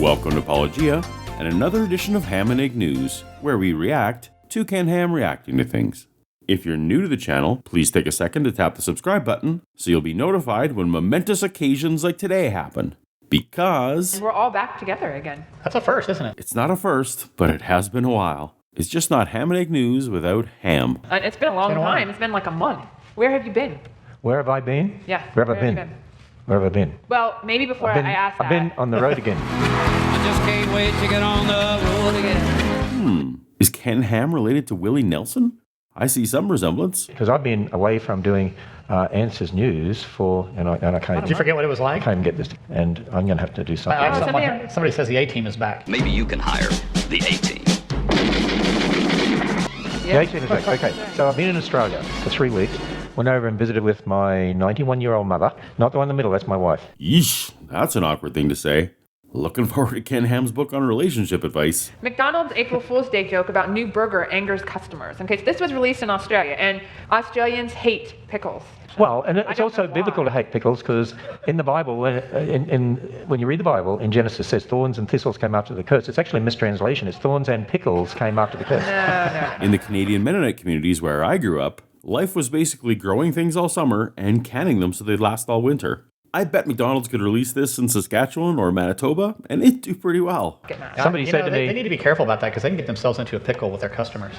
Welcome to Paulogia and another edition of Ham and Egg News, where we react to Ken Ham reacting to things. If you're new to the channel, please take a second to tap the subscribe button so you'll be notified when momentous occasions like today happen. Because we're all back together again. That's a first, isn't it? It's not a first, but it has been a while. It's just not Ham and Egg News without Ham. It's been a long time. It's been like a month. Where have you been? Where have I been? Yeah. Where have I been? Where have I been? Well, maybe before I ask that. I've been on the road again. I just can't wait to get on the road again. Is Ken Ham related to Willie Nelson? I see some resemblance. Because I've been away from doing Answers News for, and I can't. Did you forget what it was like? I can't get this, and I'm going to have to do something. Somebody says the A-team is back. Maybe you can hire the A-team. The A-team is back. Okay, so I've been in Australia for 3 weeks. Went over and visited with my 91-year-old mother. Not the one in the middle, that's my wife. Yeesh, that's an awkward thing to say. Looking forward to Ken Ham's book on relationship advice. McDonald's April Fool's Day joke about new burger angers customers. Okay, so this was released in Australia, and Australians hate pickles. Well, and it's also biblical to hate pickles, because in the Bible, when you read the Bible, in Genesis, it says thorns and thistles came after the curse. It's actually a mistranslation. It's thorns and pickles came after the curse. No. In the Canadian Mennonite communities where I grew up, life was basically growing things all summer and canning them so they'd last all winter. I bet McDonald's could release this in Saskatchewan or Manitoba, and it'd do pretty well. Somebody said to me... They need to be careful about that, because they can get themselves into a pickle with their customers.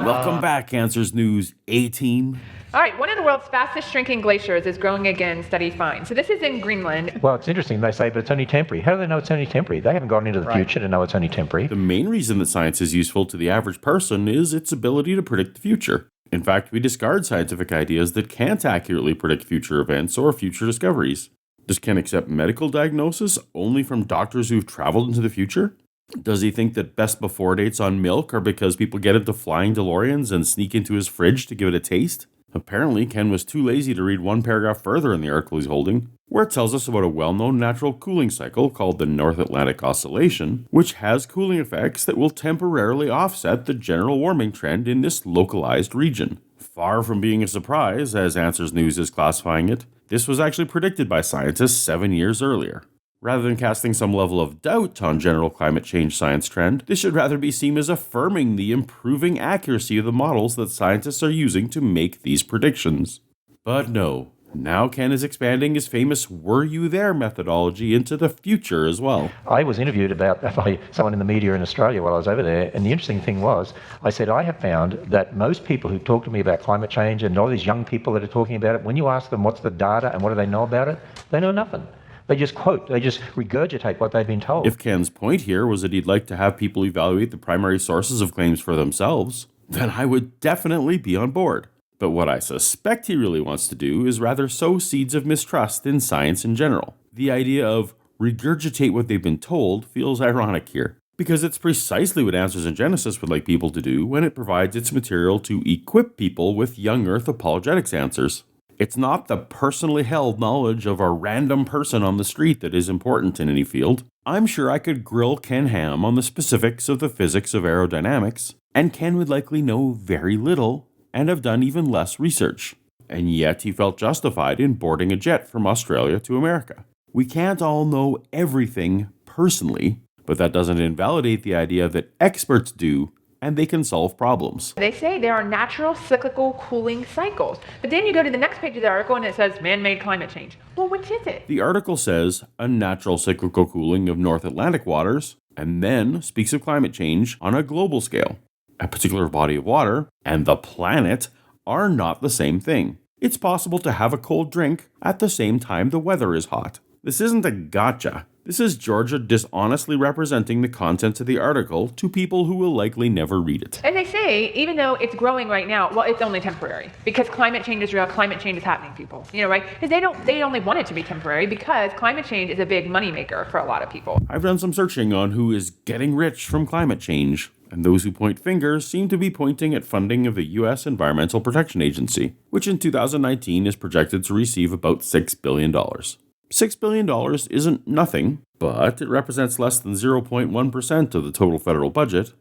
Welcome back, Answers News A-Team. All right, one of the world's fastest shrinking glaciers is growing again, studies find. So this is in Greenland. Well, it's interesting. They say, but it's only temporary. How do they know it's only temporary? They haven't gone into the future to know it's only temporary. The main reason that science is useful to the average person is its ability to predict the future. In fact, we discard scientific ideas that can't accurately predict future events or future discoveries. Does Ken accept medical diagnosis only from doctors who've traveled into the future? Does he think that best before dates on milk are because people get into flying DeLoreans and sneak into his fridge to give it a taste? Apparently, Ken was too lazy to read one paragraph further in the article he's holding, where it tells us about a well-known natural cooling cycle called the North Atlantic Oscillation, which has cooling effects that will temporarily offset the general warming trend in this localized region. Far from being a surprise, as Answers News is classifying it, this was actually predicted by scientists 7 years earlier. Rather than casting some level of doubt on general climate change science trend, this should rather be seen as affirming the improving accuracy of the models that scientists are using to make these predictions. But no, now Ken is expanding his famous "Were You There" methodology into the future as well. I was interviewed by someone in the media in Australia while I was over there, and the interesting thing was, I said, I have found that most people who talk to me about climate change, and all these young people that are talking about it, when you ask them what's the data and what do they know about it, they know nothing. They just quote, they just regurgitate what they've been told. If Ken's point here was that he'd like to have people evaluate the primary sources of claims for themselves, then I would definitely be on board. But what I suspect he really wants to do is rather sow seeds of mistrust in science in general. The idea of regurgitate what they've been told feels ironic here, because it's precisely what Answers in Genesis would like people to do when it provides its material to equip people with young Earth apologetics answers. It's not the personally held knowledge of a random person on the street that is important in any field. I'm sure I could grill Ken Ham on the specifics of the physics of aerodynamics, and Ken would likely know very little and have done even less research. And yet he felt justified in boarding a jet from Australia to America. We can't all know everything personally, but that doesn't invalidate the idea that experts do, and they can solve problems. They say there are natural cyclical cooling cycles. But then you go to the next page of the article and it says man-made climate change. Well, which is it? The article says a natural cyclical cooling of North Atlantic waters, and then speaks of climate change on a global scale. A particular body of water and the planet are not the same thing. It's possible to have a cold drink at the same time the weather is hot. This isn't a gotcha. This is Georgia dishonestly representing the contents of the article to people who will likely never read it. And they say, even though it's growing right now, well, it's only temporary. Because climate change is real, climate change is happening, people. You know, right? Because they only want it to be temporary because climate change is a big moneymaker for a lot of people. I've done some searching on who is getting rich from climate change, and those who point fingers seem to be pointing at funding of the U.S. Environmental Protection Agency, which in 2019 is projected to receive about $6 billion. $6 billion isn't nothing, but it represents less than 0.1% of the total federal budget.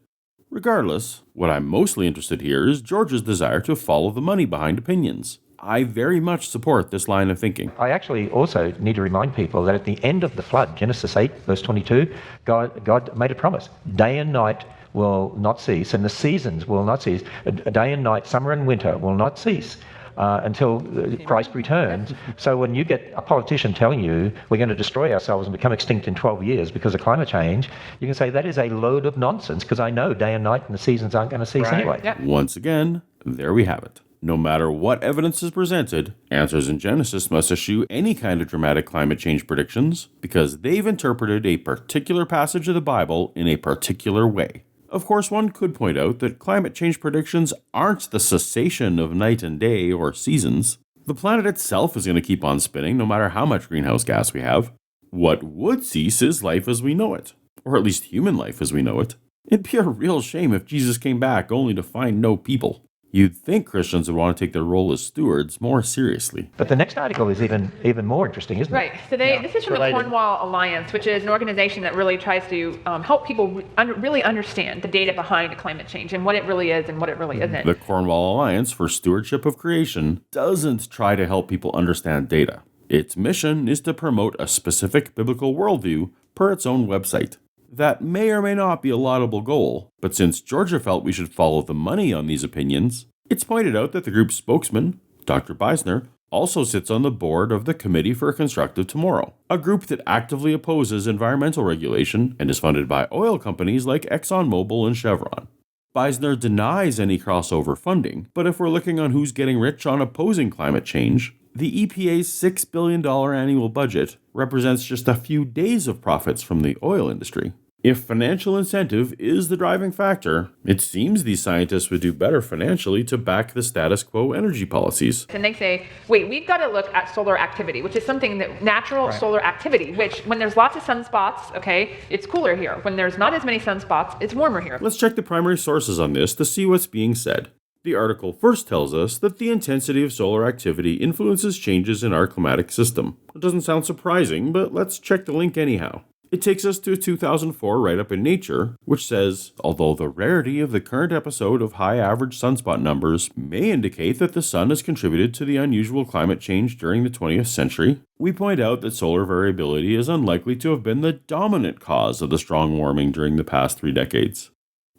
Regardless, what I'm mostly interested here is Georgia's desire to follow the money behind opinions. I very much support this line of thinking. I actually also need to remind people that at the end of the flood, Genesis 8, verse 22, God made a promise. Day and night will not cease, and the seasons will not cease. A day and night, summer and winter will not cease until Christ returns. So when you get a politician telling you we're going to destroy ourselves and become extinct in 12 years because of climate change, you can say that is a load of nonsense, because I know day and night and the seasons aren't going to cease anyway. Yep. Once again, there we have it. No matter what evidence is presented, Answers in Genesis must eschew any kind of dramatic climate change predictions because they've interpreted a particular passage of the Bible in a particular way. Of course, one could point out that climate change predictions aren't the cessation of night and day or seasons. The planet itself is going to keep on spinning no matter how much greenhouse gas we have. What would cease is life as we know it, or at least human life as we know it. It'd be a real shame if Jesus came back only to find no people. You'd think Christians would want to take their role as stewards more seriously. But the next article is even more interesting, isn't it? Right. So this is from the Cornwall Alliance, which is an organization that really tries to help people really understand the data behind climate change and what it really is and what it really isn't. The Cornwall Alliance for Stewardship of Creation doesn't try to help people understand data. Its mission is to promote a specific biblical worldview per its own website. That may or may not be a laudable goal, but since Georgia felt we should follow the money on these opinions, it's pointed out that the group's spokesman, Dr. Beisner, also sits on the board of the Committee for a Constructive Tomorrow, a group that actively opposes environmental regulation and is funded by oil companies like ExxonMobil and Chevron. Beisner denies any crossover funding, but if we're looking on who's getting rich on opposing climate change, the EPA's $6 billion annual budget represents just a few days of profits from the oil industry. If financial incentive is the driving factor, it seems these scientists would do better financially to back the status quo energy policies. And they say, wait, we've got to look at solar activity, which is something that natural solar activity, which when there's lots of sunspots, okay, it's cooler here. When there's not as many sunspots, it's warmer here. Let's check the primary sources on this to see what's being said. The article first tells us that the intensity of solar activity influences changes in our climatic system. It doesn't sound surprising, but let's check the link anyhow. It takes us to a 2004 write-up in Nature, which says, although the rarity of the current episode of high average sunspot numbers may indicate that the sun has contributed to the unusual climate change during the 20th century, we point out that solar variability is unlikely to have been the dominant cause of the strong warming during the past 3 decades.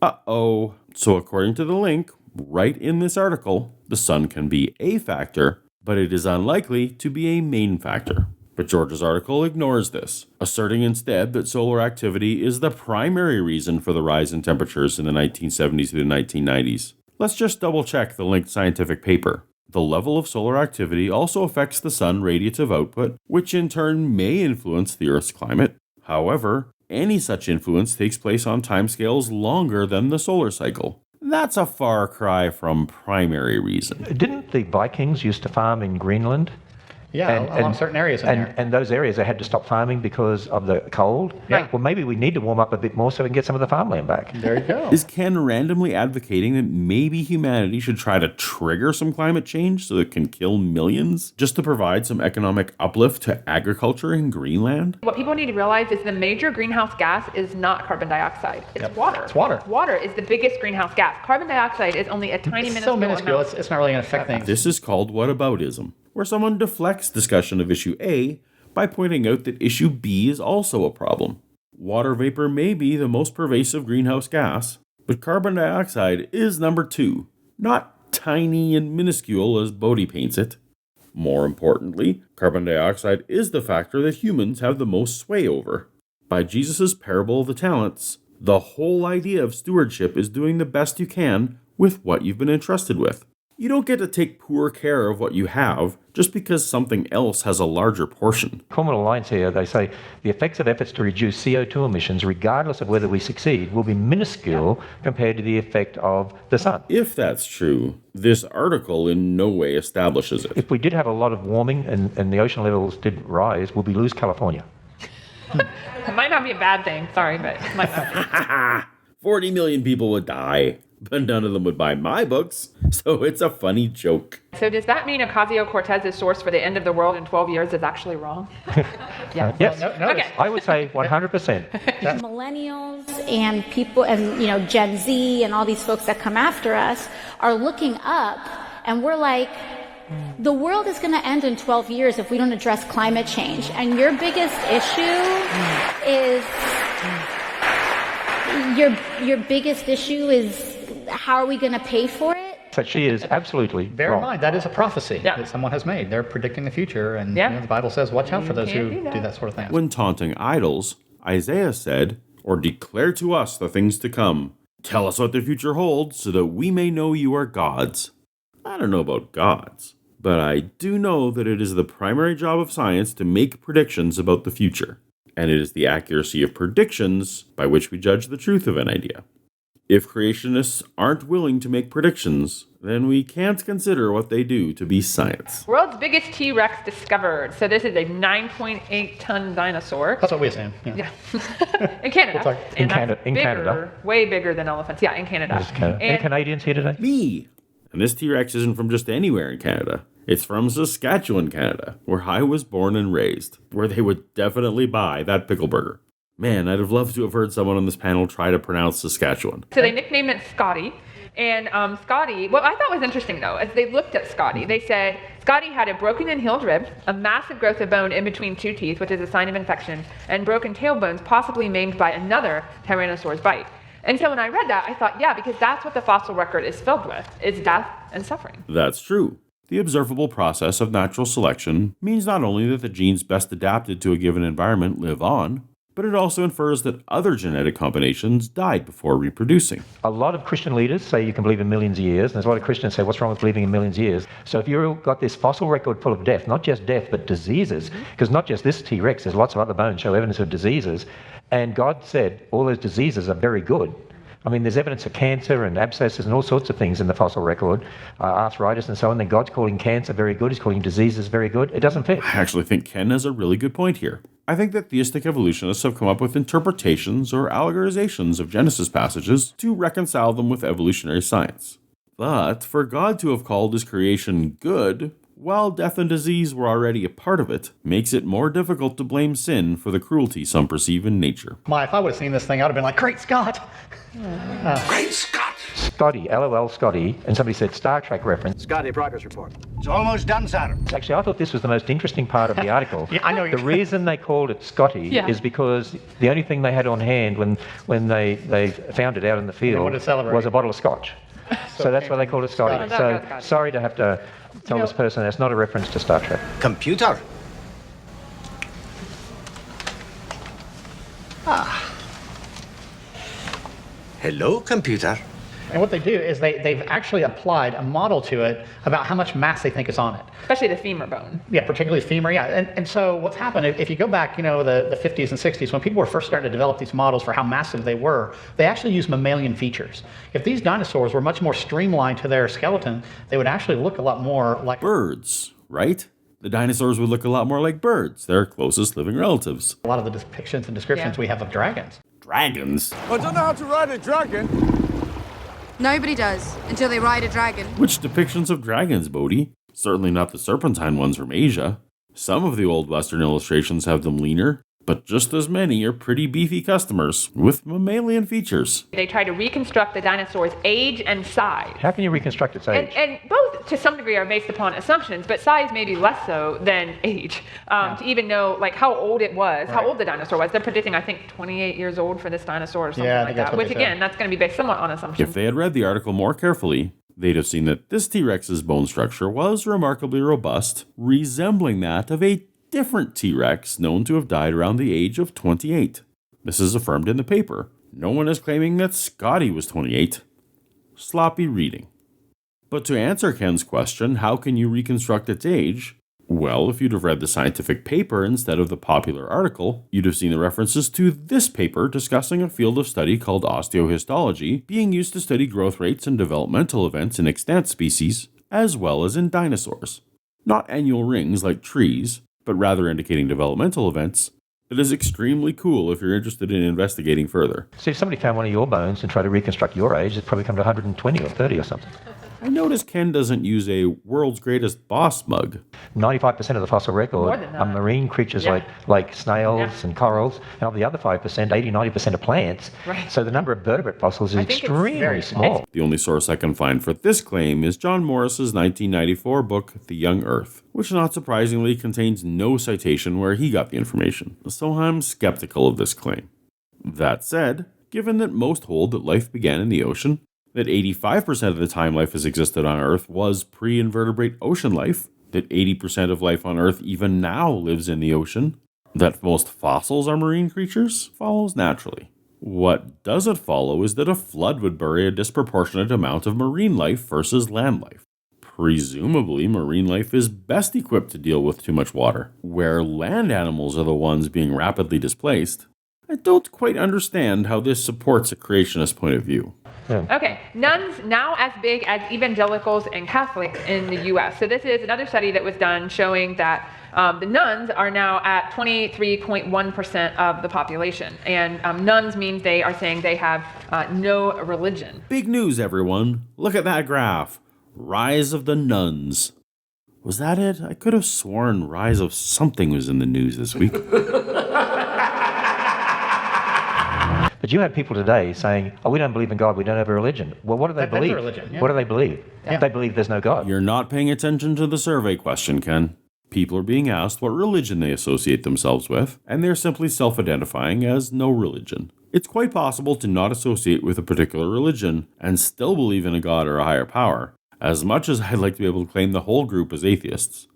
Uh-oh. So according to the link, right in this article, the sun can be a factor, but it is unlikely to be a main factor. But George's article ignores this, asserting instead that solar activity is the primary reason for the rise in temperatures in the 1970s to the 1990s. Let's just double-check the linked scientific paper. The level of solar activity also affects the sun radiative output, which in turn may influence the Earth's climate. However, any such influence takes place on timescales longer than the solar cycle. That's a far cry from primary reason. Didn't the Vikings used to farm in Greenland? Yeah, along certain areas in there. And those areas they had to stop farming because of the cold. Yeah. Well, maybe we need to warm up a bit more so we can get some of the farmland back. There you go. Is Ken randomly advocating that maybe humanity should try to trigger some climate change so it can kill millions, just to provide some economic uplift to agriculture in Greenland? What people need to realize is the major greenhouse gas is not carbon dioxide. It's water. It's water. Water is the biggest greenhouse gas. Carbon dioxide is only a tiny It's minuscule amount. It's not really going to affect things. This is called whataboutism, where someone deflects discussion of issue A by pointing out that issue B is also a problem. Water vapor may be the most pervasive greenhouse gas, but carbon dioxide is number 2, not tiny and minuscule as Bodie paints it. More importantly, carbon dioxide is the factor that humans have the most sway over. By Jesus' parable of the talents, the whole idea of stewardship is doing the best you can with what you've been entrusted with. You don't get to take poor care of what you have just because something else has a larger portion. Cornwall Alliance here, they say the effects of efforts to reduce CO2 emissions, regardless of whether we succeed, will be minuscule compared to the effect of the sun. If that's true, this article in no way establishes it. If we did have a lot of warming and the ocean levels did rise, would we lose California? It might not be a bad thing. Sorry, but it might not be. 40 million people would die, but none of them would buy my books, so it's a funny joke. So does that mean Ocasio-Cortez's source for the end of the world in 12 years is actually wrong? Yeah. Yes. Okay. I would say 100%. Millennials and people and Gen Z and all these folks that come after us are looking up and we're like, The world is going to end in 12 years if we don't address climate change. And your biggest issue is how are we going to pay for it? So she is absolutely Bear wrong. in mind, that is a prophecy that someone has made. They're predicting the future, and the Bible says, watch out for those who do that sort of thing. When taunting idols, Isaiah said, "Or declare to us the things to come. Tell us what the future holds, so that we may know you are gods." I don't know about gods, but I do know that it is the primary job of science to make predictions about the future, and it is the accuracy of predictions by which we judge the truth of an idea. If creationists aren't willing to make predictions, then we can't consider what they do to be science. World's biggest T-Rex discovered. So this is a 9.8-ton dinosaur. That's what we assume. Yeah. In Canada. In Canada. Way bigger than elephants. Yeah, in Canada. Any Canadians here today? Me! And this T-Rex isn't from just anywhere in Canada. It's from Saskatchewan, Canada, where I was born and raised, where they would definitely buy that pickle burger. Man, I'd have loved to have heard someone on this panel try to pronounce Saskatchewan. So they nicknamed it Scotty. And Scotty, what I thought was interesting though, as they looked at Scotty, they said Scotty had a broken and healed rib, a massive growth of bone in between two teeth, which is a sign of infection, and broken tailbones, possibly maimed by another Tyrannosaur's bite. And so when I read that, I thought, yeah, because that's what the fossil record is filled with, is death and suffering. That's true. The observable process of natural selection means not only that the genes best adapted to a given environment live on, but it also infers that other genetic combinations died before reproducing. A lot of Christian leaders say you can believe in millions of years, and there's a lot of Christians say, what's wrong with believing in millions of years? So if you've got this fossil record full of death, not just death, but diseases, because not just this T-Rex, there's lots of other bones show evidence of diseases, and God said all those diseases are very good. I mean, there's evidence of cancer and abscesses and all sorts of things in the fossil record, arthritis and so on. Then God's calling cancer very good. He's calling diseases very good. It doesn't fit. I actually think Ken has a really good point here. I think that theistic evolutionists have come up with interpretations or allegorizations of Genesis passages to reconcile them with evolutionary science. But for God to have called his creation good, while death and disease were already a part of it, makes it more difficult to blame sin for the cruelty some perceive in nature. If I would have seen this thing, I would have been like, great Scott! Great Scott! Scotty, LOL Scotty, and somebody said Star Trek reference. Scotty, progress report. It's almost done, Saturn. Actually, I thought this was the most interesting part of the article. I know. The reason they called it Scotty is because the only thing they had on hand when they found it out in the field was a bottle of scotch. So that's why they called it Scotty. So sorry to have to tell this person that's not a reference to Star Trek. Computer. Hello, computer. And what they do is they've actually applied a model to it about how much mass they think is on it. Especially the femur bone. Yeah, particularly femur, yeah. And so what's happened, if you go back, the 50s and 60s, when people were first starting to develop these models for how massive they were, they actually used mammalian features. If these dinosaurs were much more streamlined to their skeleton, they would actually look a lot more like birds, right? The dinosaurs would look a lot more like birds, their closest living relatives. A lot of the depictions and descriptions we have of dragons. Dragons? I don't know how to ride a dragon. Nobody does, until they ride a dragon. Which depictions of dragons, Bodie? Certainly not the serpentine ones from Asia. Some of the old Western illustrations have them leaner, but just as many are pretty beefy customers with mammalian features. They try to reconstruct the dinosaur's age and size. How can you reconstruct its age? And both, to some degree, are based upon assumptions, but size maybe less so than age. To even know how old it was, how old the dinosaur was. They're predicting, I think, 28 years old for this dinosaur or something like that. Which, again, that's going to be based somewhat on assumptions. If they had read the article more carefully, they'd have seen that this T-Rex's bone structure was remarkably robust, resembling that of a different T-Rex known to have died around the age of 28. This is affirmed in the paper. No one is claiming that Scotty was 28. Sloppy reading. But to answer Ken's question, how can you reconstruct its age? Well, if you'd have read the scientific paper instead of the popular article, you'd have seen the references to this paper discussing a field of study called osteohistology, being used to study growth rates and developmental events in extant species, as well as in dinosaurs. Not annual rings like trees, but rather indicating developmental events. It is extremely cool if you're interested in investigating further. So if somebody found one of your bones and tried to reconstruct your age, it'd probably come to 120 or 30 or something. I notice Ken doesn't use a world's greatest boss mug. 95% of the fossil record More than that. are marine creatures Yeah. like snails and corals, and of the other 5%, 80-90% are plants. Right. So the number of vertebrate fossils is I think it's extremely very small. The only source I can find for this claim is John Morris's 1994 book, The Young Earth, which not surprisingly contains no citation where he got the information, so I'm skeptical of this claim. That said, given that most hold that life began in the ocean, that 85% of the time life has existed on Earth was pre-invertebrate ocean life, that 80% of life on Earth even now lives in the ocean, that most fossils are marine creatures, follows naturally. What doesn't follow is that a flood would bury a disproportionate amount of marine life versus land life. Presumably, marine life is best equipped to deal with too much water, where land animals are the ones being rapidly displaced. I don't quite understand how this supports a creationist point of view. Okay, nuns now as big as evangelicals and Catholics in the U.S. So this is another study that was done showing that the nuns are now at 23.1% of the population. And nuns means they are saying they have no religion. Big news, everyone. Look at that graph. Rise of the nuns. Was that it? I could have sworn rise of something was in the news this week. But you had people today saying, oh, we don't believe in God, we don't have a religion. Well, what do they That's believe? a religion, yeah. What do they believe? Yeah. They believe there's no God. You're not paying attention to the survey question, Ken. People are being asked what religion they associate themselves with, and they're simply self-identifying as no religion. It's quite possible to not associate with a particular religion and still believe in a God or a higher power, as much as I'd like to be able to claim the whole group as atheists.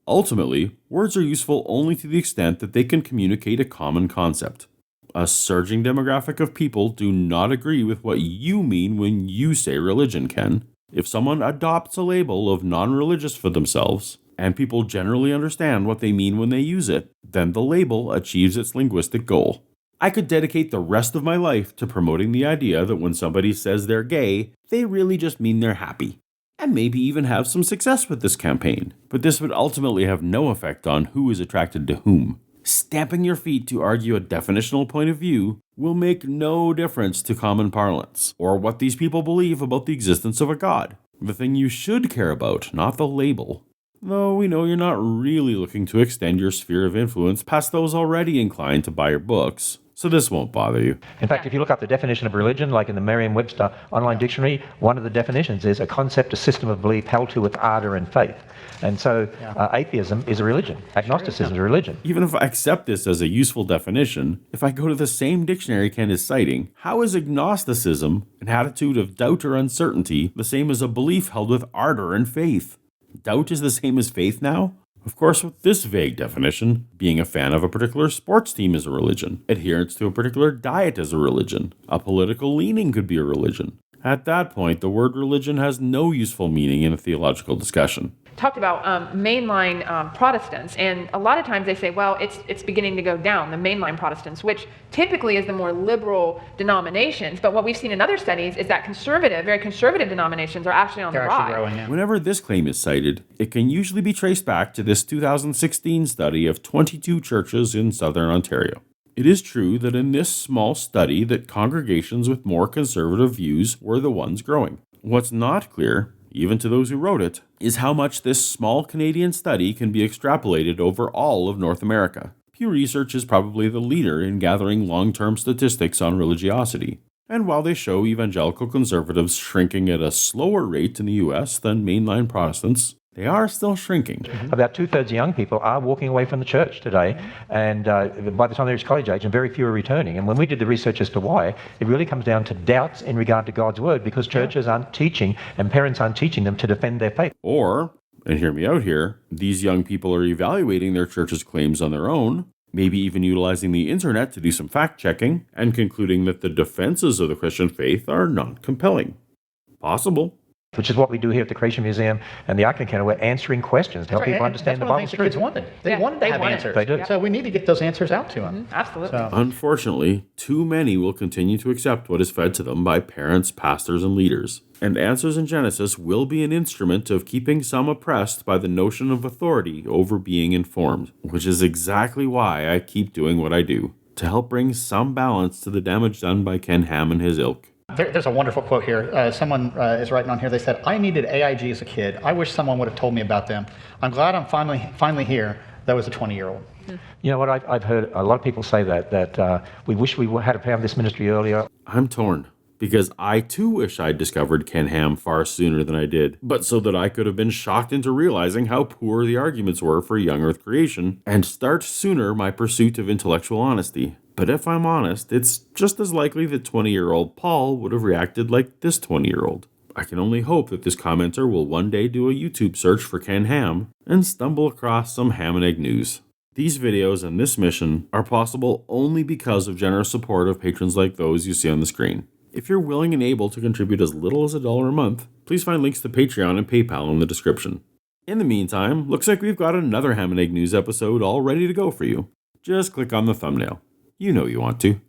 Ultimately, words are useful only to the extent that they can communicate a common concept. A surging demographic of people do not agree with what you mean when you say religion, Ken. If someone adopts a label of non-religious for themselves, and people generally understand what they mean when they use it, then the label achieves its linguistic goal. I could dedicate the rest of my life to promoting the idea that when somebody says they're gay, they really just mean they're happy. And maybe even have some success with this campaign, but this would ultimately have no effect on who is attracted to whom. Stamping your feet to argue a definitional point of view will make no difference to common parlance, or what these people believe about the existence of a god. The thing you should care about, not the label. Though we know you're not really looking to extend your sphere of influence past those already inclined to buy your books, so this won't bother you. In fact, if you look up the definition of religion, like in the Merriam-Webster online dictionary, one of the definitions is a concept, a system of belief held to with ardor and faith. And so atheism is a religion. Agnosticism is a religion. Even if I accept this as a useful definition, if I go to the same dictionary Ken is citing, how is agnosticism, an attitude of doubt or uncertainty, the same as a belief held with ardor and faith? Doubt is the same as faith now? Of course, with this vague definition, being a fan of a particular sports team is a religion. Adherence to a particular diet is a religion. A political leaning could be a religion. At that point, the word religion has no useful meaning in a theological discussion. Talked about mainline Protestants, and a lot of times they say, well, it's beginning to go down, the mainline Protestants, which typically is the more liberal denominations. But what we've seen in other studies is that very conservative denominations are actually on the rise. Growing, yeah. Whenever this claim is cited, it can usually be traced back to this 2016 study of 22 churches in southern Ontario. It is true that in this small study that congregations with more conservative views were the ones growing. What's not clear, even to those who wrote it, is how much this small Canadian study can be extrapolated over all of North America. Pew Research is probably the leader in gathering long-term statistics on religiosity. And while they show evangelical conservatives shrinking at a slower rate in the US than mainline Protestants, they are still shrinking. About 2/3 of young people are walking away from the church today, and by the time they reach college age, and very few are returning. And when we did the research as to why, it really comes down to doubts in regard to God's word, because churches aren't teaching and parents aren't teaching them to defend their faith. Or, and hear me out here, these young people are evaluating their church's claims on their own, maybe even utilizing the internet to do some fact-checking, and concluding that the defenses of the Christian faith are not compelling. Possible. Which is what we do here at the Creation Museum and the Ark Encounter. We're answering questions to help people understand the Bible's truth. Kids wanted. They wanted to have answers. They do. So we need to get those answers out to them. Absolutely. Unfortunately, too many will continue to accept what is fed to them by parents, pastors, and leaders. And Answers in Genesis will be an instrument of keeping some oppressed by the notion of authority over being informed, which is exactly why I keep doing what I do, to help bring some balance to the damage done by Ken Ham and his ilk. There's a wonderful quote here. Someone is writing on here. They said, "I needed AiG as a kid. I wish someone would have told me about them. I'm glad I'm finally here. That was a 20-year-old." You know what? I've heard a lot of people say that we wish we had found this ministry earlier. I'm torn, because I too wish I'd discovered Ken Ham far sooner than I did, but so that I could have been shocked into realizing how poor the arguments were for young Earth creation, and start sooner my pursuit of intellectual honesty. But if I'm honest, it's just as likely that 20-year-old Paul would have reacted like this 20-year-old. I can only hope that this commenter will one day do a YouTube search for Ken Ham and stumble across some ham and egg news. These videos and this mission are possible only because of generous support of patrons like those you see on the screen. If you're willing and able to contribute as little as $1 a month, please find links to Patreon and PayPal in the description. In the meantime, looks like we've got another Ham and Egg News episode all ready to go for you. Just click on the thumbnail. You know you want to.